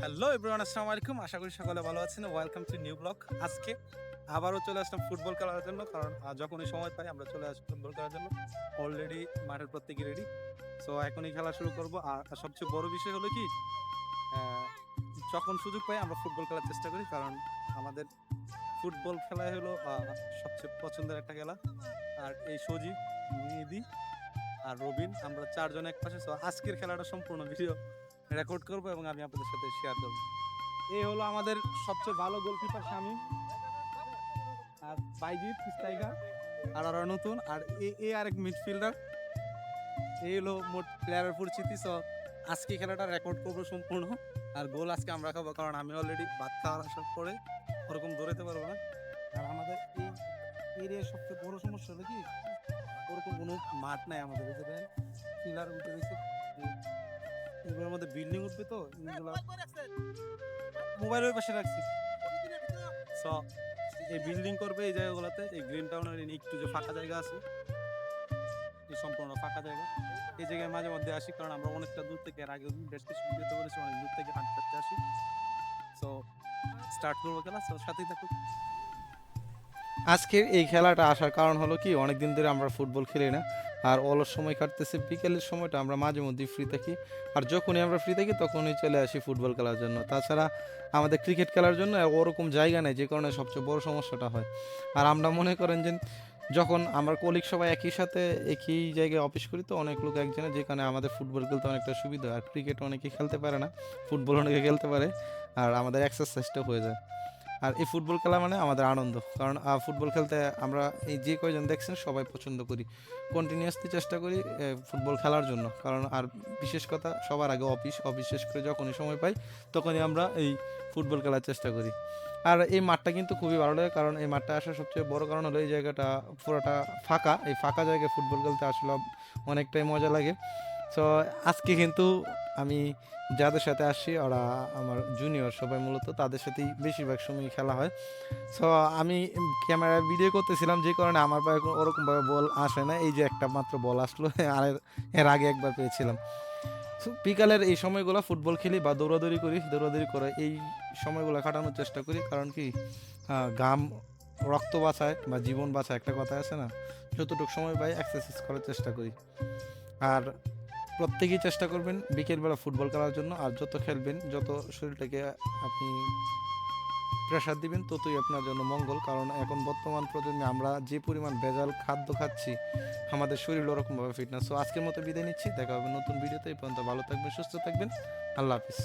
Hello everyone, আসসালামু আলাইকুম। আশা করি সকলে ভালো আছেন। Welcome to new blog. আজকে আবারও চলে আসলাম ফুটবল খেলার জন্য, কারণ যখনই সময় পাই আমরা চলে আসি ফুটবল খেলার জন্য। অলরেডি মাঠের প্রত্যেকে রেডি, সো এখনই খেলা শুরু করব। আর সবচেয়ে বড় বিষয় হলো কি, আহ, যখন সুযোগ পাই আমরা ফুটবল খেলার চেষ্টা করি, কারণ আমাদের ফুটবল খেলাই হলো সবচেয়ে পছন্দের একটা খেলা। আর এই সজীব, মেহেদী আর রবিন, আমরা চারজন এক পাশে। সো আজকের খেলাটা সম্পূর্ণ ভিডিও রেকর্ড করব এবং আমি আপনাদের সাথে শেয়ার করবো। এই হলো আমাদের সবচেয়ে ভালো গোলকিপার শামীম, আর বাইজিৎ স্ট্রাইকার, আর ওরা নতুন, আর এই আরেক মিডফিল্ডার। এই হলো মোট প্লেয়ারের পরিচিতি। সো আজকে খেলাটা রেকর্ড করবো সম্পূর্ণ। আর গোল আজকে আমরা খাবো, কারণ আমি অলরেডি ভাত খাওয়ার আসার পরে ওরকম দৌড়াতে পারবো না। আর আমাদের এই এরিয়ার সবচেয়ে বড় সমস্যা হলো কি, ওরকম কোনো মাঠ নাই আমাদের। এই যে পিলার উঠে রয়েছে, এগুলোর মধ্যে বিল্ডিং উঠবে, তো এগুলো মোবাইলের পাশে রাখছি। সো এই বিল্ডিং করবে এই জায়গাগুলোতে, এই গ্রিন টাউনের একটু যে ফাঁকা জায়গা আছে, এই সম্পূর্ণ ফাঁকা জায়গা, এই জায়গায় মাঝে মধ্যে আসি, কারণ আমরা অনেকটা দূর থেকে, এর আগে বেশ কিছু ভিডিওতে বলেছি, অনেক দূর থেকে হাঁটতে আসি। সো স্টার্ট করবো খেলা, সো সাথেই থাকুক। আজকের এই খেলাটা আসার কারণ হলো কি, অনেকদিন ধরে আমরা ফুটবল খেলি না, আর অলস সময় কাটতেছে। বিকেলের সময়টা আমরা মাঝে মধ্যেই ফ্রি থাকি, আর যখনই আমরা ফ্রি থাকি তখনই চলে আসি ফুটবল খেলার জন্য। তাছাড়া আমাদের ক্রিকেট খেলার জন্য ওরকম জায়গা নেই, যে কারণে সবচেয়ে বড় সমস্যাটা হয়। আর আমরা মনে করেন যে যখন আমরা কলিগ সবাই একই সাথে একই জায়গায় অফিস করি, তো অনেক লোক একজনে, যেখানে আমাদের ফুটবল খেলতে অনেকটা সুবিধা হয়। আর ক্রিকেট অনেকে খেলতে পারে না, ফুটবল অনেকে খেলতে পারে, আর আমাদের এক্সারসাইজটা হয়ে যায়। আর এই ফুটবল খেলা মানে আমাদের আনন্দ, কারণ ফুটবল খেলতে আমরা এই যে কয়জন দেখছেন সবাই পছন্দ করি, কন্টিনিউয়াসলি চেষ্টা করি ফুটবল খেলার জন্য। কারণ আর বিশেষ কথা, সবার আগে অফিস শেষ করে যখনই সময় পাই তখনই আমরা এই ফুটবল খেলার চেষ্টা করি। আর এই মাঠটা কিন্তু খুবই ভালো লাগে, কারণ এই মাঠটা আসার সবচেয়ে বড় কারণ হলো এই জায়গাটা পুরোটা ফাঁকা। এই ফাঁকা জায়গায় ফুটবল খেলতে আসলে অনেকটাই মজা লাগে। সো আজকে কিন্তু আমি যাদের সাথে আসছি ওরা আমার জুনিয়র সবাই, মূলত তাদের সাথেই বেশিরভাগ সময় খেলা হয়। সো আমি ক্যামেরায় ভিডিও করতেছিলাম, যে কারণে আমার পায়ে ওরকমভাবে বল আসে না। এই যে একটা মাত্র বল আসলো, আর এর আগে একবার পেয়েছিলাম। সো বিকালের এই সময়গুলো ফুটবল খেলি বা দৌড়াদৌড়ি করে এই সময়গুলো কাটানোর চেষ্টা করি। কারণ কি, ঘাম রক্ত বাঁচায় বা জীবন বাঁচায়, একটা কথা আছে না। যতটুকু সময় পাই এক্সারসাইজ করার চেষ্টা করি। আর প্রত্যেকেই চেষ্টা করবেন বিকেলবেলা ফুটবল খেলার জন্য। আর যত খেলবেন, যত শরীরটাকে আপনি প্রেশার দিবেন, ততই আপনার জন্য মঙ্গল। কারণ এখন বর্তমান প্রজন্মে আমরা যে পরিমাণ ভেজাল খাদ্য খাচ্ছি, আমাদের শরীর ওরকমভাবে ফিটনেস। সো আজকের মতো বিদায় নিচ্ছি, দেখা হবে নতুন ভিডিওতে। এই পর্যন্ত ভালো থাকবেন, সুস্থ থাকবেন, আল্লাহ হাফিজ।